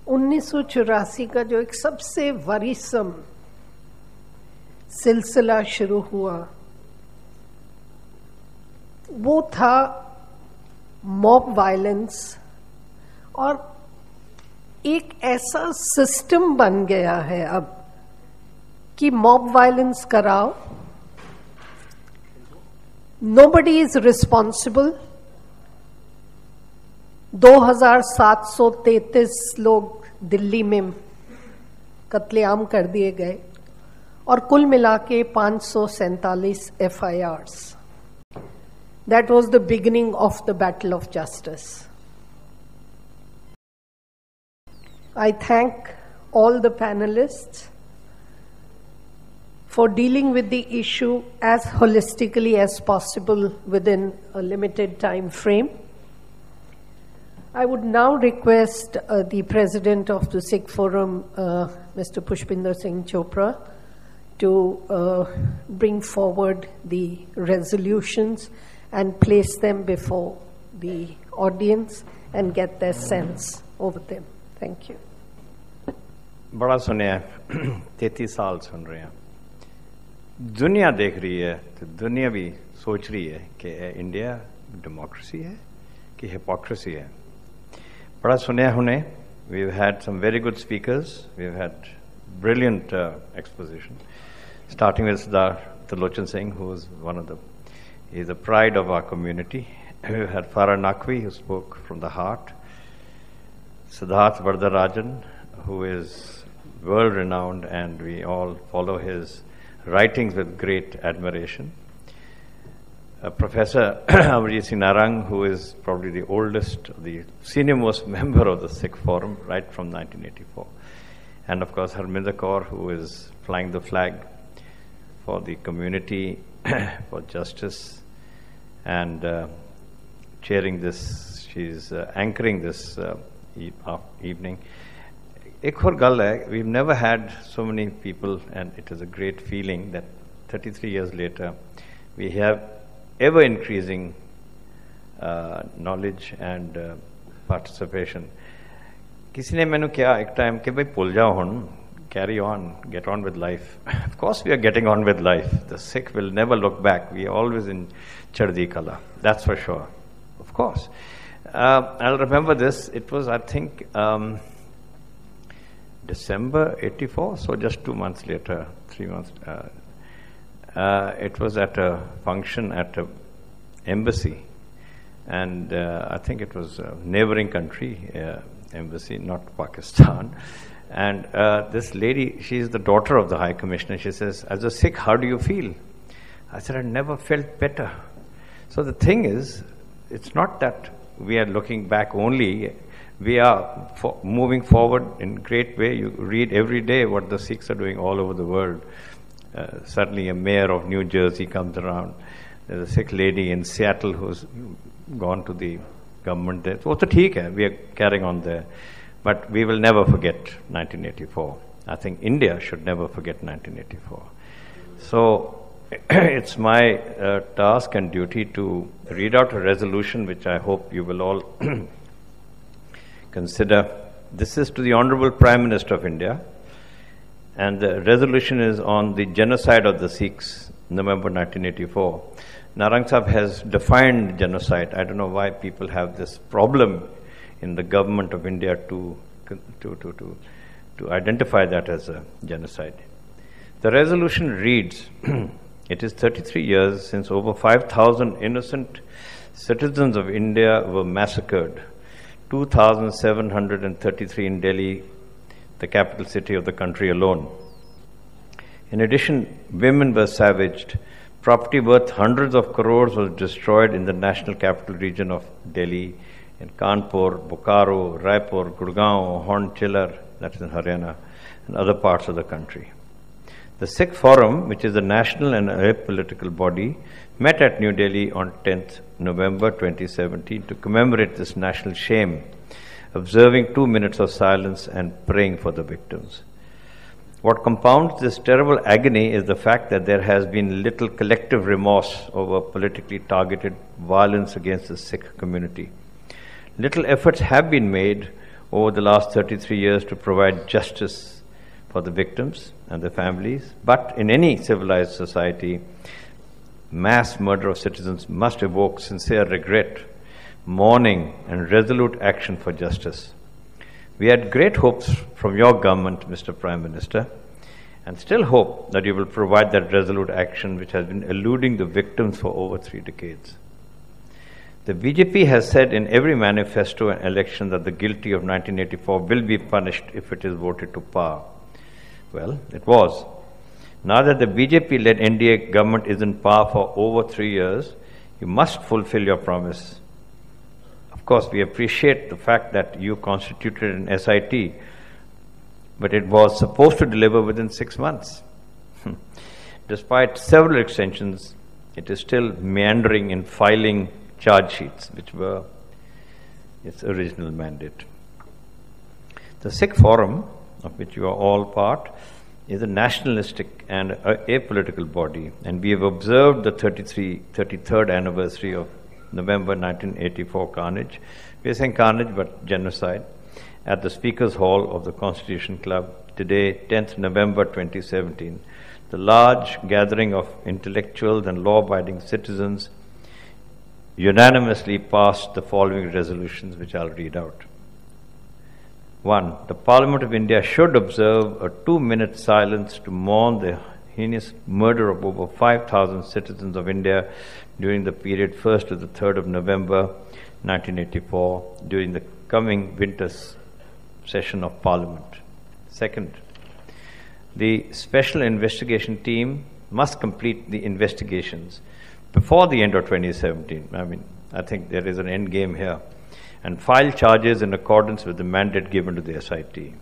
1984 का जो एक सबसे वरीसम सिलसिला शुरू हुआ वो था मॉब वायलेंस, और एक ऐसा सिस्टम बन गया है अब कि मॉब वायलेंस कराओ, नोबडी इज रिस्पॉन्सिबल। 2733 लोग दिल्ली में कत्लेआम कर दिए गए और कुल मिला के 547 FIRs. That was the beginning of the battle of justice. I thank all the panelists for dealing with the issue as holistically as possible within a limited time frame. I would now request the President of the Sikh Forum, Mr. Pushpinder Singh Chopra, to bring forward the resolutions and place them before the audience and get their sense over them. Thank you. बड़ा सुने 33 साल सुन रहे हैं, दुनिया देख रही है, तो दुनिया भी सोच रही है कि इंडिया डेमोक्रेसी है कि हिपोक्रेसी है. बड़ा सुने हमने. We've had some very good speakers. We've had brilliant exposition, starting with Siddharth Lochan Singh, who is he's the pride of our community. We've had Farah Naqvi, who spoke from the heart. Siddharth Vardarajan, who is world-renowned, and we all follow his writings with great admiration. Professor Amarjit Singh Narang, who is probably the oldest, the senior-most member of the Sikh Forum, right from 1984. And of course, Harvinder Kaur, who is flying the flag for the community, for justice, and chairing this, she's anchoring this evening. Ek aur gal hai, we've never had so many people, and it is a great feeling that 33 years later, we have ever-increasing knowledge and participation. Kisi ne mainu kiya ek time ke bhai bhul jao hun, carry on, get on with life. Of course we are getting on with life. The Sikh will never look back. We are always in Chardi Kala. That's for sure. Of course. I'll remember this. It was, I think, December 84, so just 2 months later, 3 months. It was at a function at an embassy, and I think it was a neighboring country embassy, not Pakistan. And this lady, she is the daughter of the High Commissioner. She says, "As a Sikh, how do you feel?" I said, "I never felt better." So the thing is, it's not that we are looking back only. We are moving forward in a great way. You read every day what the Sikhs are doing all over the world. Certainly a mayor of New Jersey comes around. There's a Sikh lady in Seattle who's gone to the government there. So we are carrying on there. But we will never forget 1984. I think India should never forget 1984. So it's my task and duty to read out a resolution which I hope you will all consider. This is to the Honorable Prime Minister of India, and the resolution is on the genocide of the Sikhs, November 1984. Narang Sahib has defined genocide. I don't know why people have this problem in the government of India to identify that as a genocide. The resolution reads, it is 33 years since over 5,000 innocent citizens of India were massacred, 2,733 in Delhi, the capital city of the country alone. In addition, women were savaged. Property worth hundreds of crores was destroyed in the national capital region of Delhi, in Kanpur, Bokaro, Raipur, Gurgaon, Hornchiller, that is in Haryana, and other parts of the country. The Sikh Forum, which is a national and apolitical body, met at New Delhi on 10th November 2017 to commemorate this national shame, observing 2 minutes of silence and praying for the victims. What compounds this terrible agony is the fact that there has been little collective remorse over politically targeted violence against the Sikh community. Little efforts have been made over the last 33 years to provide justice for the victims and their families. But in any civilized society, mass murder of citizens must evoke sincere regret, mourning, and resolute action for justice. We had great hopes from your government, Mr. Prime Minister, and still hope that you will provide that resolute action which has been eluding the victims for over 3 decades. The BJP has said in every manifesto and election that the guilty of 1984 will be punished if it is voted to power. Well, it was. Now that the BJP-led NDA government is in power for over 3 years, you must fulfill your promise. Of course, we appreciate the fact that you constituted an SIT, but it was supposed to deliver within 6 months. Despite several extensions, it is still meandering in filing charge sheets, which were its original mandate. The Sikh Forum, of which you are all part, is a nationalistic and apolitical body, and we have observed the 33rd anniversary of November 1984 carnage. We are saying carnage, but genocide, at the Speaker's Hall of the Constitution Club, today, 10th November 2017. The large gathering of intellectuals and law-abiding citizens unanimously passed the following resolutions, which I'll read out. 1. The Parliament of India should observe a 2-minute silence to mourn the heinous murder of over 5,000 citizens of India during the period 1st to the 3rd of November 1984 during the coming winter session of Parliament. Second, the Special Investigation Team must complete the investigations before the end of 2017. I think there is an end game here, and file charges in accordance with the mandate given to the SIT.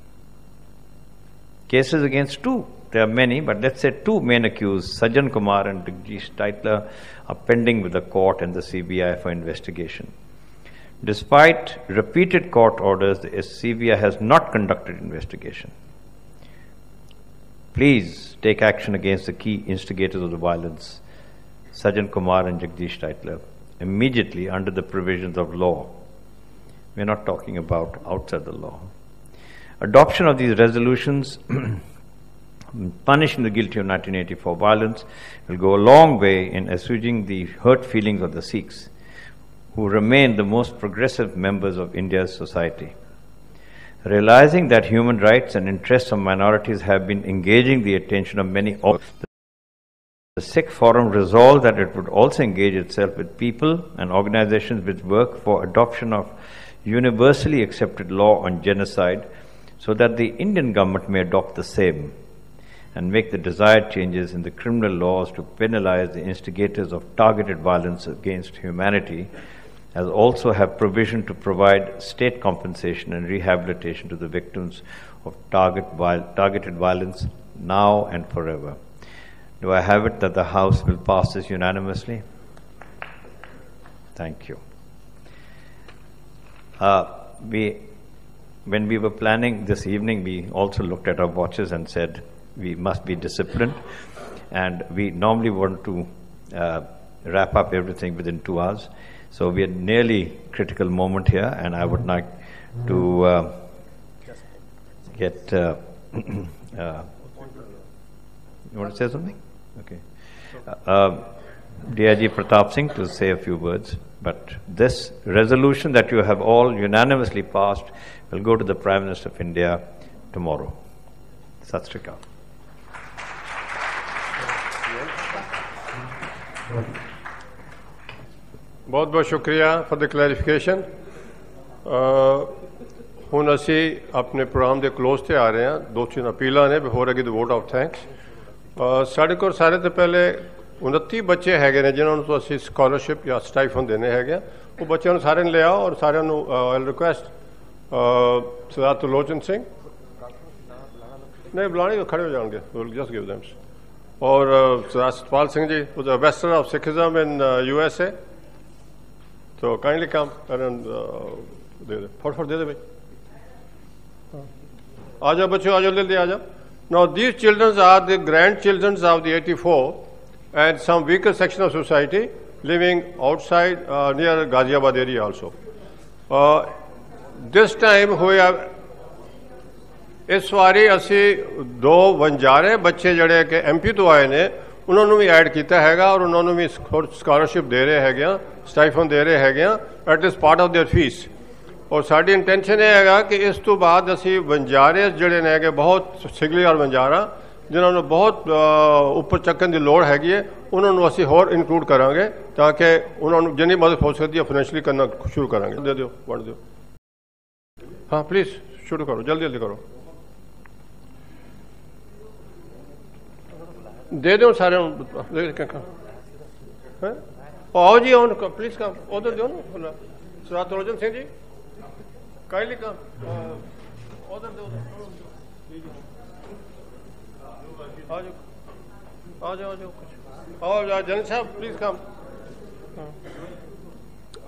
Cases against 2, there are many, but let's say 2 main accused, Sajjan Kumar and Jagdish Tytler, are pending with the court and the CBI for investigation. Despite repeated court orders, the CBI has not conducted investigation. Please take action against the key instigators of the violence, Sajjan Kumar and Jagdish Tytler, immediately under the provisions of law. We are not talking about outside the law. Adoption of these resolutions punishing the guilty of 1984 violence will go a long way in assuaging the hurt feelings of the Sikhs, who remain the most progressive members of India's society. Realizing that human rights and interests of minorities have been engaging the attention of many, the Sikh Forum resolved that it would also engage itself with people and organizations which work for adoption of universally accepted law on genocide, so that the Indian government may adopt the same and make the desired changes in the criminal laws to penalize the instigators of targeted violence against humanity, as also have provision to provide state compensation and rehabilitation to the victims of targeted violence now and forever. Do I have it that the House will pass this unanimously? Thank you. When we were planning this evening, we also looked at our watches and said we must be disciplined, and we normally want to wrap up everything within 2 hours. So we are nearly critical moment here, and I would like to get. You want to say something? Okay. DIG Pratap Singh to say a few words. But this resolution that you have all unanimously passed will go to the Prime Minister of India tomorrow. Sat Sri Akal. बहुत बहुत शुक्रिया for the clarification. ਹੁਣ ਅਸੀਂ ਆਪਣੇ programme ਦੇ close ਤੇ ਆ ਰਹੇ ਹਾਂ। 2-3 ਅਪੀਲਾਂ ਨੇ ਬਿਫੋਰ ਅਗੀ ਦ ਵੋਟ ਆਫ ਥੈਂਕਸ। ਸਾਡੇ ਕੋਲ ਸਾਰੇ ਤੋਂ ਪਹਿਲੇ 29 ਬੱਚੇ ਹੈਗੇ ਨੇ ਜਿਨ੍ਹਾਂ ਨੂੰ ਅਸੀਂ ਸਕਾਲਰਸ਼ਿਪ ਜਾਂ ਸਟਾਈਫਨ ਦੇਣੇ ਹੈਗੇ। ਉਹ ਬੱਚਿਆਂ ਨੂੰ ਸਾਰਿਆਂ ਨੂੰ ਲਿਆਓ ਔਰ ਸਾਰਿਆਂ ਨੂੰ ਆਈ ਰਿਕੁਐਸਟ ਸਰਦਾਰ ਤਰਲੋਚਨ ਸਿੰਘ ਨਹੀਂ ਬੁਲਾਣੇ ਖੜੇ ਹੋ ਜਾਣਗੇ, ਜਸਟ ਗਿਵ ਦੈਮ। ਔਰ ਸਰਦਾਰ ਸਤਪਾਲ ਸਿੰਘ ਜੀ, ਉਹ ਐਂਬੈਸਡਰ ਆਫ ਸਿੱਖਿਜ਼ਮ ਇਨ USA, तो काइंडली कम एंड दे दे फटाफट दे दे भाई। आ जाओ बच्चों, आ जाओ, जल्दी आ जाओ। Now these children are the grand children of the 84 and some weaker section of society living outside near Ghaziabad area also. this time we have इस वारी असी 2 वंजारे बच्चे जड़े कि MP तो आए ने उन्होंने भी ऐड किया हैगा और उन्होंने भी स्कॉलरशिप दे रहे हैगे स्टाइफन दे रहे हैगे it is part of their fees और साड़ी इंटेंशन ये हैगा कि इस तो बाद असी वंजारे जड़े ने हैगे बहुत सिगली और वंजारा जिन्होंने बहुत उपर चक्कन की लोड़ हैगी है उन्होंने असी होर इनक्लूड करांगे ताकि उन्होंने जिन्नी मदद हो सकती है फाइनैशियली करना शुरू करांगे दे दो वंड दो हाँ प्लीज़ शुरू करो जल्दी जल्दी करो दे दो सारे आओ जी ऑन प्लीज कम उधर दो ना सरदार तरोजन सिंह जी काइंडली कम उधर दो आ जाओ आओ जाओ जन साहब प्लीज कम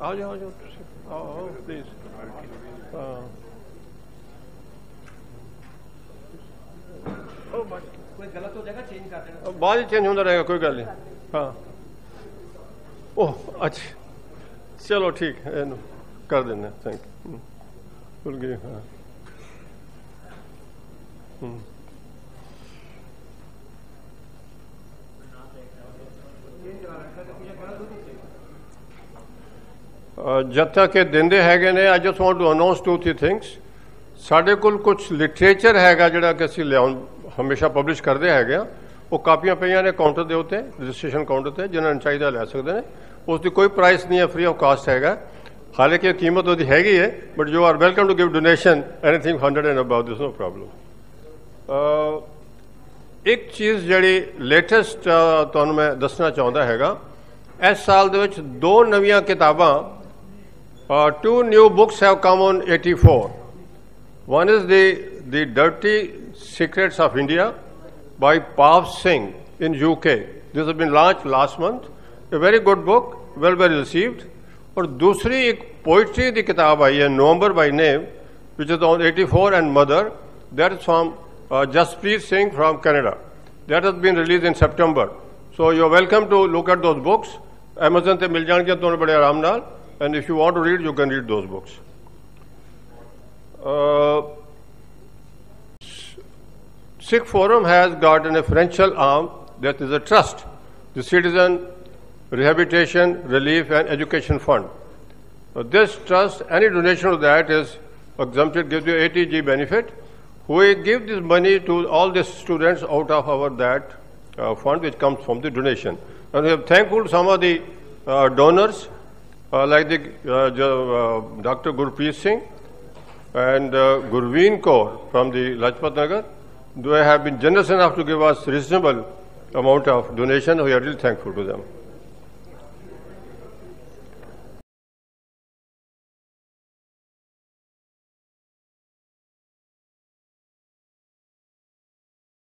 आओ जाओ आओ प्लीज कोई गलत हो जाएगा चेंज कर देना बाद ही चेंज होता रहेगा कोई गल नहीं हाँ ओह अच्छा चलो ठीक है कर देना थैंक यू भूल गए हाँ जत्था के देंदे हैगे ने I just want to announce 2-3 things साढ़े कोल कुछ लिटरेचर हैगा जिहड़ा कि असीं लिआउण हमेशा पब्लिश करते हैगे वो कापियां पईयां ने काउंटर के उत्ते रजिस्ट्रेशन काउंटर पर जिन्होंने चाहिए लै सकते हैं उसकी कोई प्राइस नहीं है फ्री ऑफ कास्ट हैगा हालांकि कीमत वो हैगी है but you are welcome to give donation anything 100 and above this no problem एक चीज़ जिहड़ी लेटेस्ट तुहानूं मैं दसना चाहुंदा हैगा इस साल दे विच 2 नवीं किताबां 2 new books have come on 84 one is the dirty Secrets of India by Punjab Singh in UK. This has been launched last month. A very good book, well received. और दूसरी एक पोइट्री की किताब आई है नवंबर by name, which is on 84 and Mother. That is from Jaspreet Singh from Canada. That has been released in September. So you are welcome to look at those books. Amazon पे मिल जाएंगे तुम्हें बड़े आराम नाल. And if you want to read, you can read those books. Sikh Forum has got an financial arm that is a trust, the Citizen Rehabilitation, Relief and Education Fund. This trust, any donation to that is exempted, gives you 80G benefit. We give this money to all the students out of our that fund which comes from the donation. And we are thankful to some of the donors like the Dr. Gurpreet Singh and Gurveen Kaur from the Lajpat Nagar. They have been generous enough to give us reasonable amount of donation. We are really thankful to them.